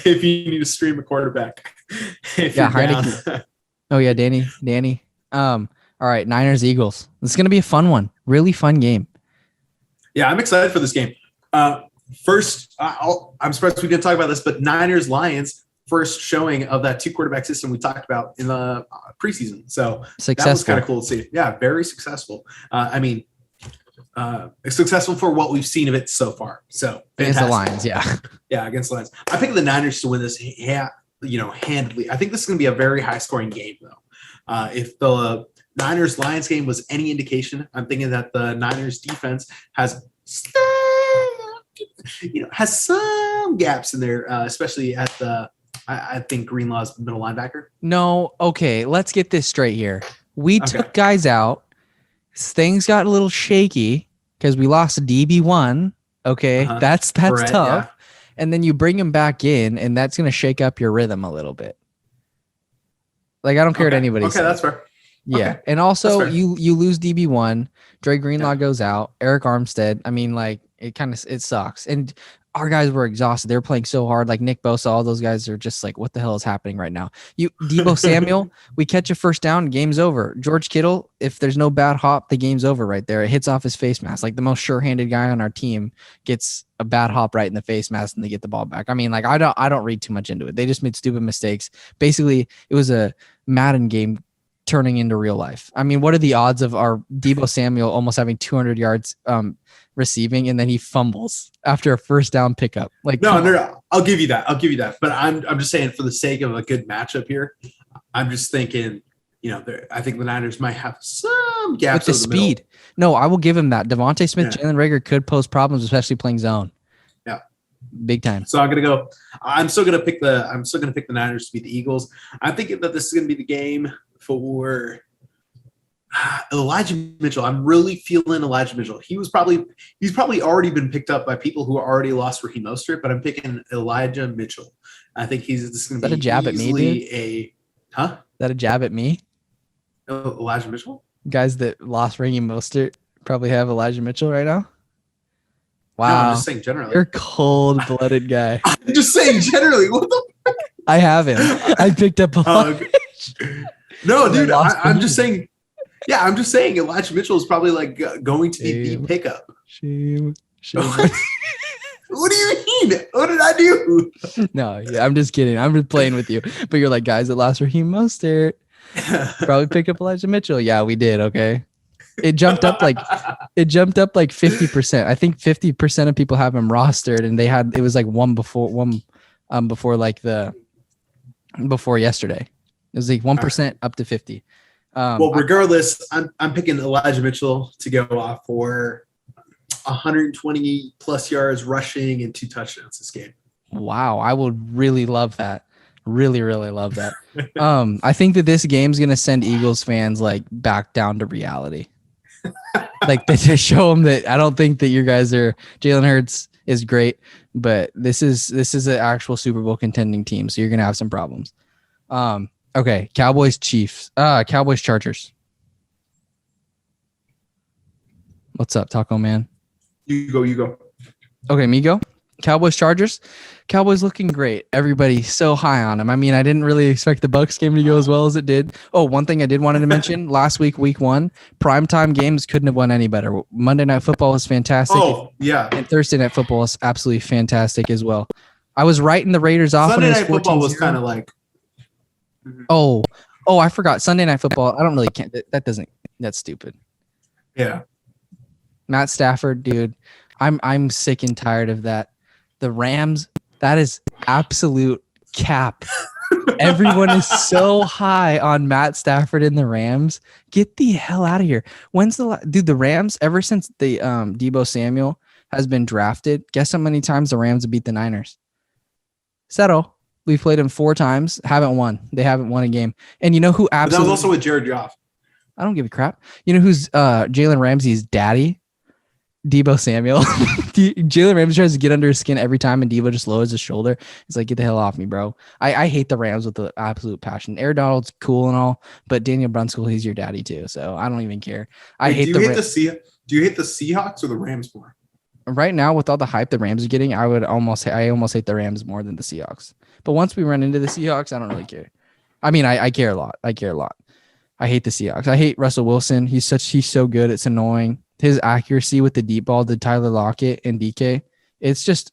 If you need to stream a quarterback. Heineke. Oh yeah. Danny. All right. Niners, Eagles. This is going to be a fun one. Really fun game. Yeah. I'm excited for this game. First, I'm surprised we didn't talk about this, but Niners, Lions, first showing of that 2 quarterback system we talked about in the preseason. So successful. That was kind of cool to see. Yeah, very successful. Successful for what we've seen of it so far. So against the Lions, yeah. Yeah, against the Lions. I picked the Niners to win this, handily. I think this is going to be a very high-scoring game, though. If the Niners-Lions game was any indication, I'm thinking that the Niners defense has some gaps in there, especially at the I think Greenlaw's middle linebacker. No, okay, let's get this straight here. We took guys out. Things got a little shaky because we lost a DB1. Okay, that's tough. Yeah. And then you bring him back in, and that's going to shake up your rhythm a little bit. Like, I don't care what anybody says. Okay, that's fair. Yeah, okay. And also you lose DB1. Dre Greenlaw goes out. Eric Armstead. I mean, like, it sucks. And our guys were exhausted. They were playing so hard. Like Nick Bosa, all those guys are just like, what the hell is happening right now? Deebo Samuel, we catch a first down, game's over. George Kittle, if there's no bad hop, the game's over right there. It hits off his face mask. Like the most sure-handed guy on our team gets a bad hop right in the face mask and they get the ball back. I mean, like I don't read too much into it. They just made stupid mistakes. Basically, it was a Madden game turning into real life. I mean, what are the odds of our Deebo Samuel almost having 200 yards receiving and then he fumbles after a first down pickup? Like no, I'll give you that. But I'm just saying, for the sake of a good matchup here, I'm just thinking, I think the Niners might have some gaps with the speed. Middle. No, I will give him that. Devontae Smith, Jalen Reagor could pose problems, especially playing zone. Yeah. big time. So I'm still gonna pick the Niners to beat the Eagles. I'm thinking that this is gonna be the game for Elijah Mitchell. I'm really feeling Elijah Mitchell. He's probably already been picked up by people who already lost Raheem Mostert, but I'm picking Elijah Mitchell. I think this is going to be a jab at me, dude? Is that a jab at me? Elijah Mitchell? Guys that lost Raheem Mostert probably have Elijah Mitchell right now. Wow. No, I'm just saying generally. You're a cold-blooded guy. I'm just saying generally. What the fuck? I haven't. I picked up Elijah. No, dude, I'm just saying. Yeah, I'm just saying Elijah Mitchell is probably like going to be the pickup. Shame. What do you mean? What did I do? No, yeah, I'm just kidding. I'm just playing with you. But you're like, guys that lost Raheem Mostert probably picked up Elijah Mitchell. Yeah, we did. Okay. It jumped up like 50%. I think 50% of people have him rostered, and it was like before yesterday. It was like 1% up to 50. Well, regardless, I'm picking Elijah Mitchell to go off for 120 plus yards rushing and 2 touchdowns this game. Wow, I would really love that. Really, really love that. I think that this game's gonna send Eagles fans like back down to reality. Like to show them that I don't think that you guys are. Jalen Hurts is great, but this is an actual Super Bowl contending team, so you're gonna have some problems. Okay, Cowboys Chargers. What's up, Taco Man? You go. Okay, me go. Cowboys Chargers. Cowboys looking great. Everybody's so high on them. I mean, I didn't really expect the Bucs game to go as well as it did. Oh, one thing I did wanted to mention, last week 1, primetime games couldn't have won any better. Monday Night Football was fantastic. Oh, yeah. And Thursday Night Football was absolutely fantastic as well. I was right in the Raiders off. Sunday Night Football was kind of like... Oh, I forgot. Sunday Night Football. I don't really can't. That's stupid. Yeah. Matt Stafford, dude. I'm sick and tired of that. The Rams, that is absolute cap. Everyone is so high on Matt Stafford and the Rams. Get the hell out of here. The Rams, ever since the Deebo Samuel has been drafted, guess how many times the Rams have beat the Niners? Settle. We've played them 4 times. Haven't won. They haven't won a game. And you know who absolutely... That was also with Jared Goff. I don't give a crap. You know who's Jalen Ramsey's daddy? Deebo Samuel. Jalen Ramsey tries to get under his skin every time, and Deebo just lowers his shoulder. He's like, get the hell off me, bro. I hate the Rams with the absolute passion. Aaron Donald's cool and all, but Daniel Brunskill, he's your daddy too, so I don't even care. Do you hate the Seahawks or the Rams more? Right now, with all the hype the Rams are getting, I almost hate the Rams more than the Seahawks. But once we run into the Seahawks, I don't really care. I mean, I care a lot. I hate the Seahawks. I hate Russell Wilson. He's so good. It's annoying. His accuracy with the deep ball to Tyler Lockett and DK, it's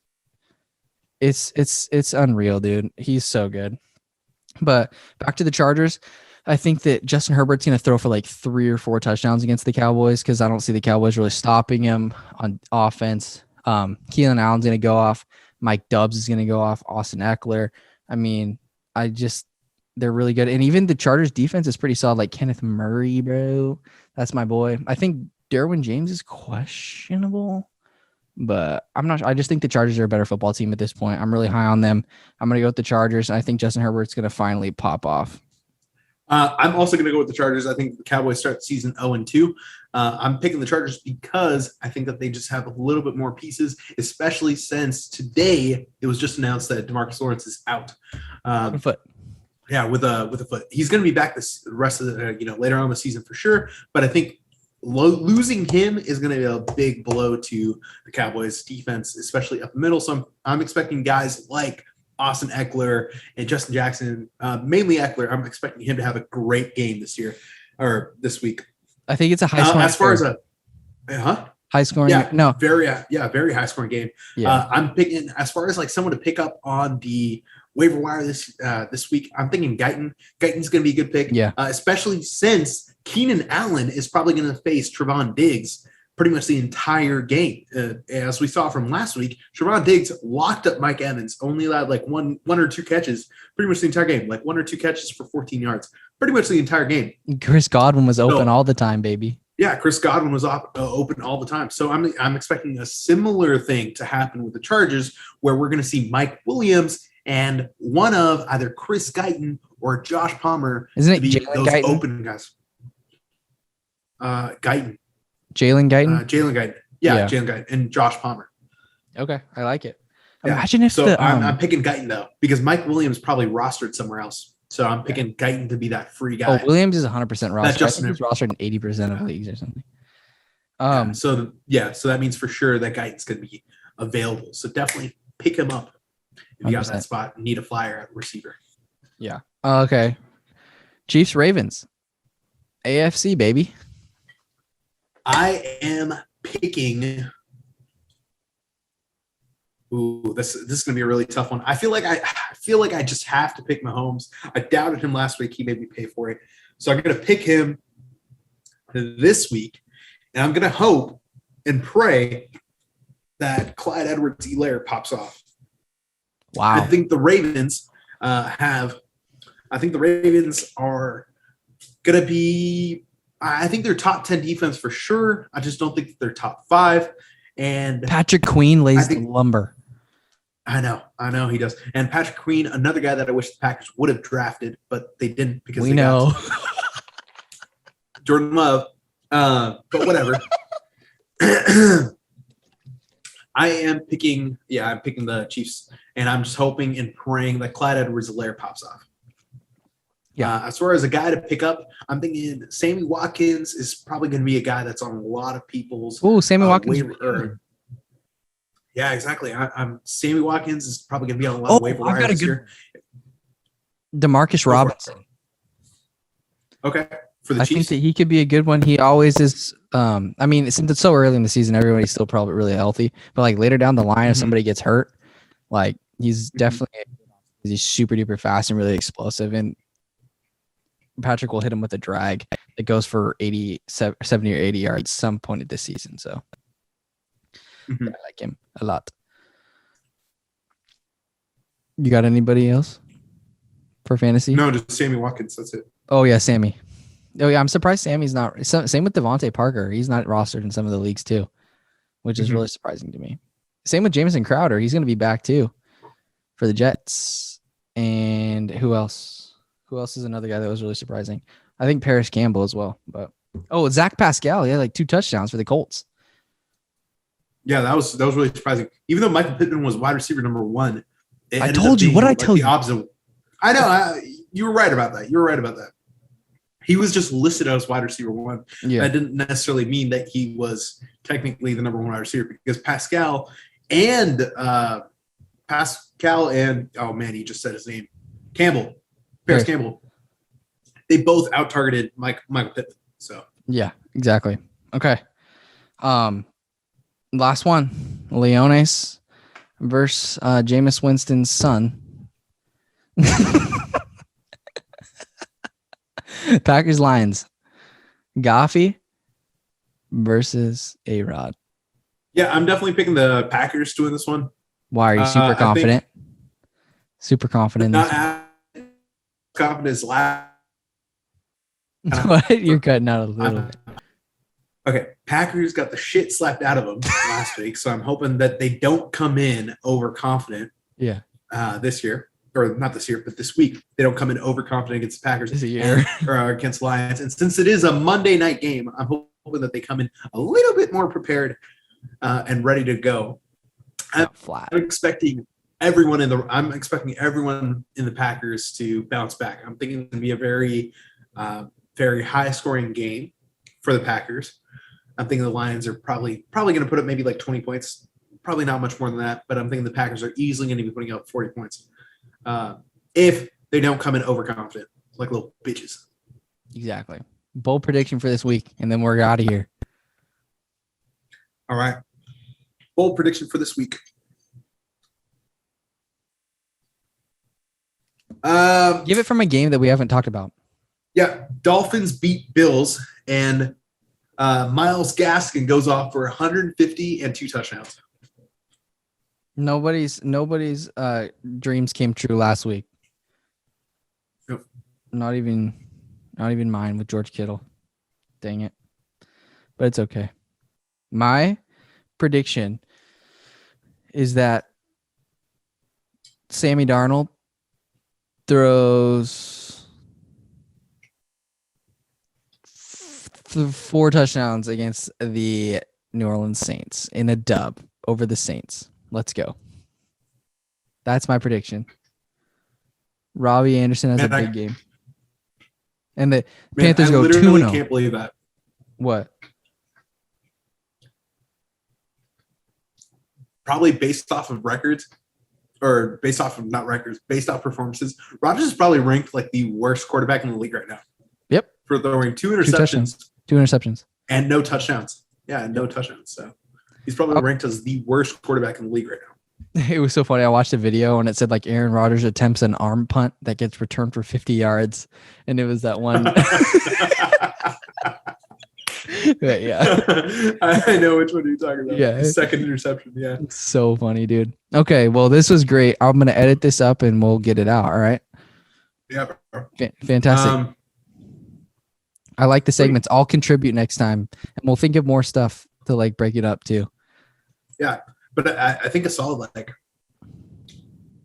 unreal, dude. He's so good. But back to the Chargers. I think that Justin Herbert's going to throw for like 3 or 4 touchdowns against the Cowboys because I don't see the Cowboys really stopping him on offense. Keelan Allen's going to go off. Mike Dubs is going to go off. Austin Eckler. I mean, they're really good. And even the Chargers defense is pretty solid. Like Kenneth Murray, bro. That's my boy. I think Derwin James is questionable, but I'm not. I just think the Chargers are a better football team at this point. I'm really high on them. I'm going to go with the Chargers. And I think Justin Herbert's going to finally pop off. I'm also going to go with the Chargers. I think the Cowboys start the season 0-2. I'm picking the Chargers because I think that they just have a little bit more pieces, especially since today it was just announced that DeMarcus Lawrence is out. Foot. Yeah, with a foot. He's going to be back the rest of the later on in the season for sure. But I think losing him is going to be a big blow to the Cowboys defense, especially up the middle. So I'm expecting guys like Austin Eckler and Justin Jackson, mainly Eckler. I'm expecting him to have a great game this year or this week. I think it's a high scoring. As far as high scoring. Yeah, no, very high scoring game. Yeah. I'm picking as far as like someone to pick up on the waiver wire this week. I'm thinking Guyton. Guyton's going to be a good pick. Yeah. Especially since Keenan Allen is probably going to face Trevon Diggs pretty much the entire game. As we saw from last week, Trevon Diggs locked up Mike Evans, only allowed like one or 2 catches, pretty much the entire game, like 1 or 2 catches for 14 yards, pretty much the entire game. Chris Godwin was open all the time, baby. Yeah, Chris Godwin was open all the time. So I'm expecting a similar thing to happen with the Chargers, where we're going to see Mike Williams and one of either Chris Guyton or Josh Palmer Isn't to it be Jalen those Guyton? open guys. Guyton. Jalen Guyton? Jalen Guyton. Yeah, Jalen Guyton and Josh Palmer. Okay, I like it. Yeah. Imagine if I'm picking Guyton, though, because Mike Williams probably rostered somewhere else. So I'm picking Guyton to be that free guy. Oh, Williams is 100% rostered. I Justin think he's rostered in 80% of leagues or something. So that means for sure that Guyton's going to be available. So definitely pick him up if you got that spot and need a flyer at receiver. Yeah. Okay. Chiefs Ravens. AFC, baby. I am picking. Ooh, this is gonna be a really tough one. I feel like I just have to pick Mahomes. I doubted him last week. He made me pay for it. So I'm gonna pick him this week. And I'm gonna hope and pray that Clyde Edwards-Helaire pops off. Wow. I think the Ravens are gonna be. I think they're top 10 defense for sure. I just don't think they're top 5. And Patrick Queen lays the lumber. I know he does. And Patrick Queen, another guy that I wish the Packers would have drafted, but they didn't because we know Jordan Love. But whatever. I'm picking the Chiefs, and I'm just hoping and praying that Clyde Edwards-Helaire pops off. Yeah. As far as a guy to pick up, I'm thinking Sammy Watkins is probably going to be a guy that's on a lot of people's. Sammy Watkins. Yeah, exactly. I'm Sammy Watkins is probably going to be on a lot of waiver wires this year. DeMarcus Robinson. Okay, for the Chiefs. I think that he could be a good one. He always is. I mean, since it's so early in the season, everybody's still probably really healthy. But like later down the line, if somebody gets hurt, like he's definitely he's super duper fast and really explosive. And Patrick will hit him with a drag that goes for 70 or 80 yards some point of this season. So I like him a lot. You got anybody else for fantasy? No, just Sammy Watkins. That's it. Oh yeah, Sammy. Oh yeah, I'm surprised Sammy's not. Same with Devontae Parker. He's not rostered in some of the leagues too, which is really surprising to me. Same with Jamison Crowder. He's going to be back too for the Jets. And who else? Who else is another guy that was really surprising? I think Paris Campbell as well. But Zach Pascal. He had like 2 touchdowns for the Colts. Yeah, that was really surprising. Even though Michael Pittman was wide receiver number 1, I told you. What I tell you? Opposite. I know. You were right about that. He was just listed as wide receiver 1. Yeah. That didn't necessarily mean that he was technically the number 1 wide receiver, because Pascal and oh man, he just said his name. Paris Campbell. They both out-targeted Michael Pittman. So yeah, exactly. Okay. Last one. Leones versus Jameis Winston's son. Packers Lions. Goffey versus A-Rod. Yeah, I'm definitely picking the Packers to win this one. Why are you super confident? Super confident. Confidence last. What? You're cutting out a little bit. Okay, Packers got the shit slapped out of them last week, so I'm hoping that they don't come in overconfident. Yeah. This year. Or not this year, but this week, they don't come in overconfident against the Packers this year. or against Lions. And since it is a Monday night game, I'm hoping that they come in a little bit more prepared and ready to go. I'm expecting everyone in the Packers to bounce back. I'm thinking it's going to be a very, very high scoring game for the Packers. I'm thinking the Lions are probably going to put up maybe like 20 points, probably not much more than that. But I'm thinking the Packers are easily going to be putting up 40 points. If they don't come in overconfident, like little bitches. Exactly. Bold prediction for this week, and then we're out of here. All right. Bold prediction for this week. Give it from a game that we haven't talked about. Yeah, Dolphins beat Bills, and Myles Gaskin goes off for 150 and 2 touchdowns. Nobody's dreams came true last week. Nope. Not even mine with George Kittle. Dang it. but it's okay. My prediction is that Sammy Darnold throws 4 touchdowns against the New Orleans Saints in a dub over the Saints. Let's go. That's my prediction. Robbie Anderson has a big game. And the Panthers go 2-0. I literally can't believe that. What? Probably based off of records, or based off of not records, based off performances. Rodgers is probably ranked like the worst quarterback in the league right now. Yep. For throwing 2 interceptions. 2 interceptions. And no touchdowns. Yeah, no touchdowns. So he's probably ranked as the worst quarterback in the league right now. It was so funny. I watched a video and it said like Aaron Rodgers attempts an arm punt that gets returned for 50 yards. And it was that one. But yeah. I know which one you're talking about. Yeah. The second interception. Yeah. It's so funny, dude. Okay. Well, this was great. I'm going to edit this up and we'll get it out. All right. Yeah. Fantastic. I like the segments. I'll contribute next time and we'll think of more stuff to like break it up too. Yeah. But I think a solid, like,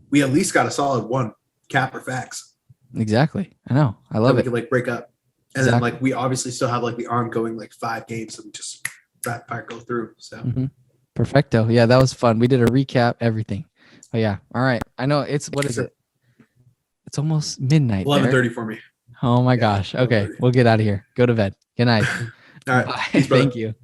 we at least got a solid one, cap or facts. Exactly. I know. I love it. We could like break up. And then like we obviously still have like the ongoing like 5 games and just that part go through. So Perfecto. Yeah, that was fun. We did a recap, everything. Oh yeah. All right. I know it's what is it? It's almost midnight. 11:30 for me. Oh my gosh. Okay. We'll get out of here. Go to bed. Good night. All right. Bye. Thank you.